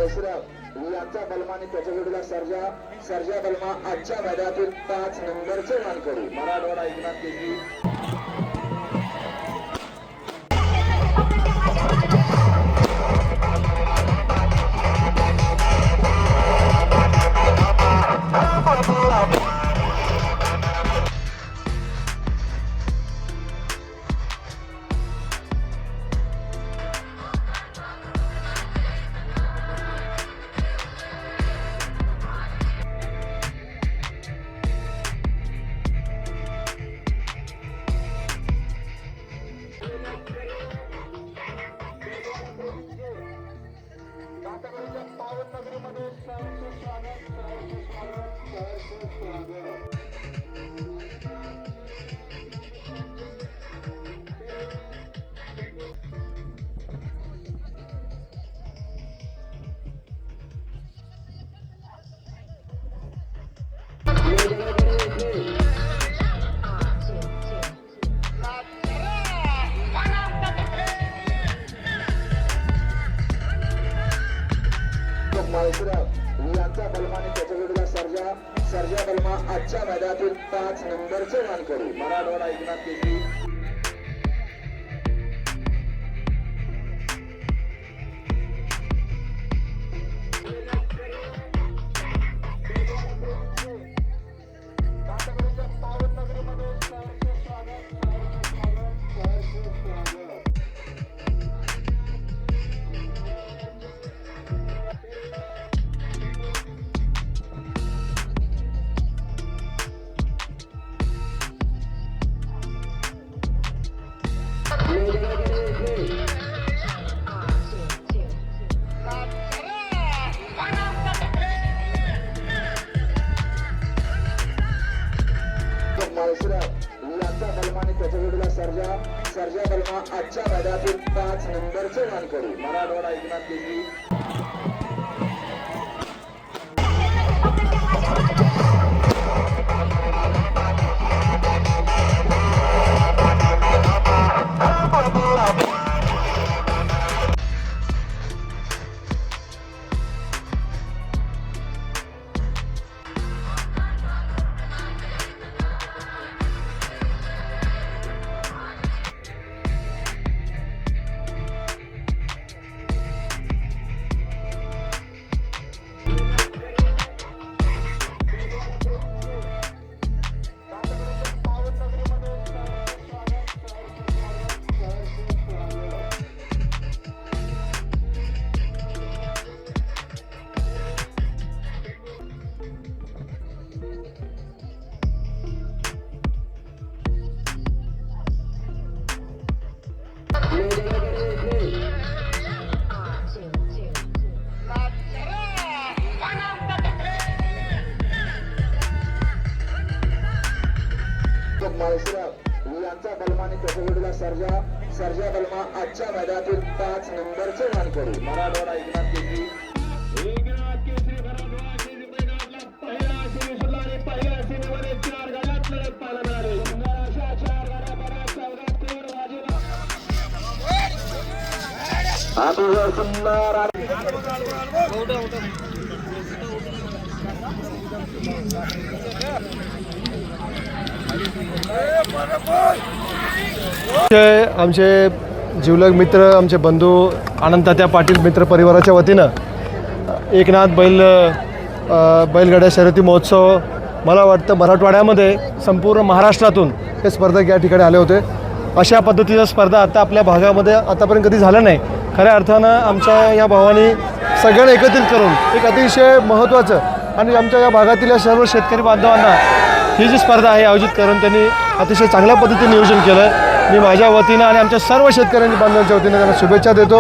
माळशिरस यांचा बलमा आणि त्याच्या जोडीला सर्जा बलमा आजच्या मैदानातील 5 नंबरचे मानकरी मराठवाडा एकनाथ केसरी। यांचा बलमा आणि त्याच्या जोडीला सर्जा बलमा आजच्या मैदानातील 5 नंबरचे मानकरी मराठवाडा एकनाथ केसरी। यांचा बलमा आणि त्याच्या जोडीला सर्जा बलमा आजच्या मैदानातील 5 नंबरचे मानकरी मराठवाडा एकनाथ केसरी। यांचा बलमा आणि त्याच्या जोडीला सर्जा बलमा आजच्या मैदानातील 5 नंबरचे मानकरी मराठवाडा एकनाथ केसरी। आमचे जिवलग मित्र आमचे बंधू आनंद तात्या पाटील मित्र परिवाराच्या वतीनं एकनाथ बैलगाड्या शर्यती महोत्सव मला वाटतं मराठवाड्यामध्ये संपूर्ण महाराष्ट्रातून हे स्पर्धक या ठिकाणी आले होते। अशा पद्धतीच्या स्पर्धा आता आपल्या भागामध्ये आतापर्यंत कधी झालं नाही। खऱ्या अर्थानं आमच्या या भावानी सगळ्यांना एकत्रित करून एक अतिशय महत्त्वाचं आणि आमच्या या भागातील या सर्व शेतकरी बांधवांना ही जी स्पर्धा आहे आयोजित करून त्यांनी अतिशय चांगल्या पद्धतीने नियोजन केलं। मी माझ्या वतीनं आणि आमच्या सर्व शेतकऱ्यांच्या बांधवांच्या वतीनं त्यांना शुभेच्छा देतो।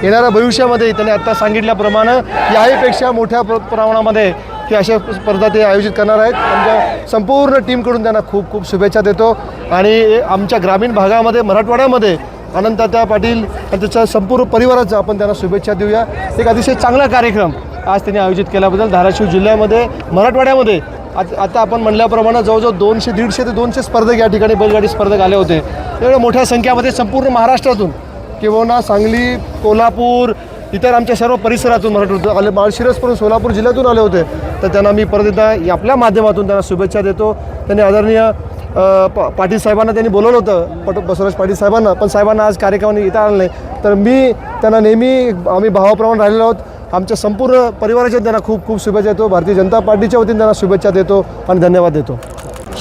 येणाऱ्या भविष्यामध्ये त्यांनी आत्ता सांगितल्याप्रमाणे याहीपेक्षा मोठ्या प्रमाणामध्ये की अशा स्पर्धा ते आयोजित करणार आहेत। आमच्या संपूर्ण टीमकडून त्यांना खूप खूप शुभेच्छा देतो आणि आमच्या ग्रामीण भागामध्ये मराठवाड्यामध्ये आनंद तात्या पाटील आणि त्याच्या संपूर्ण परिवाराचा आपण त्यांना शुभेच्छा देऊया। एक अतिशय चांगला कार्यक्रम आज त्यांनी आयोजित केल्याबद्दल धाराशिव जिल्ह्यामध्ये मराठवाड्यामध्ये आता आपण म्हणल्याप्रमाणे जवळजवळ 150 ते 200 स्पर्धक या ठिकाणी बैलगाडी स्पर्धक आले होते। एवढ्या मोठ्या संख्येमध्ये संपूर्ण महाराष्ट्रातून किंवा सांगली, कोल्हापूर इतर आमच्या सर्व परिसरातून मराठवाड्यातून आले, माळशिरसपासून सोलापूर जिल्ह्यातून आले होते. तर त्यांना मी परत एकदा आपल्या माध्यमातून त्यांना शुभेच्छा देतो. त्यांनी आदरणीय पाटील साहेबांना त्यांनी बोलवलं होतं, बसवराज पाटील साहेबांना, पण साहेबांना आज कार्यक्रमाने येता आलं नाही. तर मी त्यांना नेहमी आम्ही भावाप्रमाणे राहिलेलो आहोत. आमच्या संपूर्ण परिवाराच्या त्यांना खूप खूप शुभेच्छा देतो. भारतीय जनता पार्टीच्या वतीने त्यांना शुभेच्छा देतो आणि धन्यवाद देतो.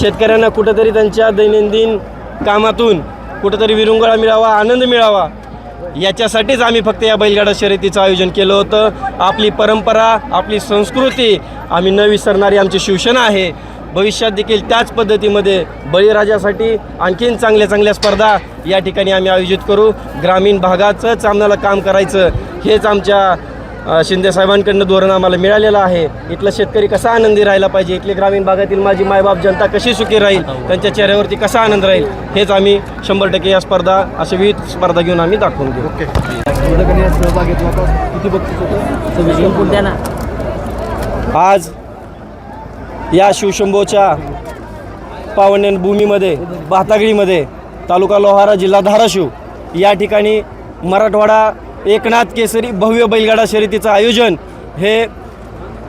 शेतकऱ्यांना कुठंतरी त्यांच्या दैनंदिन कामातून कुठंतरी विरंगुळा मिळावा, आनंद मिळावा, याच्यासाठीच आम्ही फक्त या बैलगाडा शर्यतीचं आयोजन केलं होतं. आपली परंपरा, आपली संस्कृती आम्ही न विसरणारी आमची शिवसेना आहे. भविष्यात देखील त्याच पद्धतीमध्ये बळीराजासाठी आणखीन चांगल्या स्पर्धा या ठिकाणी आम्ही आयोजित करू. ग्रामीण भागाचंच आम्हाला काम करायचं, हेच आमच्या शिंदेसाहेबांकडनं धोरण आम्हाला मिळालेलं आहे. इथला शेतकरी कसा आनंदी राहिला पाहिजे, इथले ग्रामीण भागातील माझी मायबाप जनता कशी सुखी राहील, त्यांच्या चेहऱ्यावरती कसा आनंद राहील, हेच आम्ही 100% या स्पर्धा, अशा विविध स्पर्धा घेऊन आम्ही दाखवून घेऊ. ओके. सहभाग घेतला होता, किती बक्षीस होतं? आज या शिवशंभोच्या पावन्य भूमीमध्ये, भातागळीमध्ये, तालुका लोहारा, जिल्हा धाराशिव या ठिकाणी मराठवाडा एकनाथ केसरी भव्य बैलगाडा शर्यतीचं आयोजन हे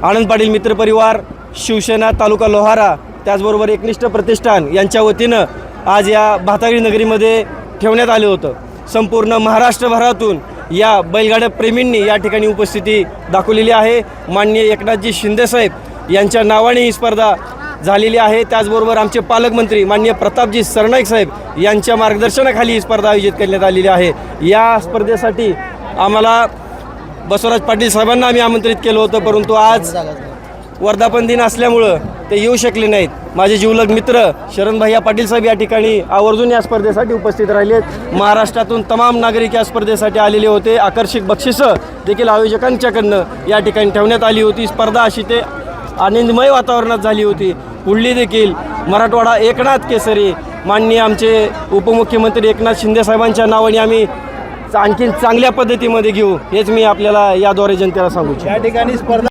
आनंद पाटील मित्रपरिवार, शिवसेना तालुका लोहारा, त्याचबरोबर एकनिष्ठ प्रतिष्ठान यांच्या वतीनं आज या भातागळी नगरीमध्ये ठेवण्यात आलं होतं. संपूर्ण महाराष्ट्रभरातून या बैलगाड्या प्रेमींनी या ठिकाणी उपस्थिती दाखवलेली आहे. माननीय एकनाथजी शिंदेसाहेब यांच्या नावाने ही स्पर्धा झालेली आहे. त्याचबरोबर आमचे पालकमंत्री माननीय प्रतापजी सरनाईक साहेब यांच्या मार्गदर्शनाखाली ही स्पर्धा आयोजित करण्यात आलेली आहे. या स्पर्धेसाठी आम्हाला बसवराज पाटील साहेबांना आम्ही आमंत्रित केलं होतं, परंतु आज वर्धापन दिन असल्यामुळं ते येऊ शकले नाहीत. माझे जिवलग मित्र शरणभाई पाटील साहेब या ठिकाणी आवर्जून या स्पर्धेसाठी उपस्थित राहिलेत. महाराष्ट्रातून तमाम नागरिक या स्पर्धेसाठी आलेले होते. आकर्षक बक्षिसं देखील आयोजकांच्याकडनं या ठिकाणी ठेवण्यात आली होती. स्पर्धा अशी ते आनंदमय वातावरणात झाली होती. पुढली देखील मराठवाडा एकनाथ केसरी माननीय आमचे उपमुख्यमंत्री एकनाथ शिंदे साहेबांच्या नावाने आम्ही आणखीन चांगल्या पद्धतीमध्ये घेऊ, हेच मी आपल्याला याद्वारे जनतेला सांगू इच्छितो. या ठिकाणी स्पर्धा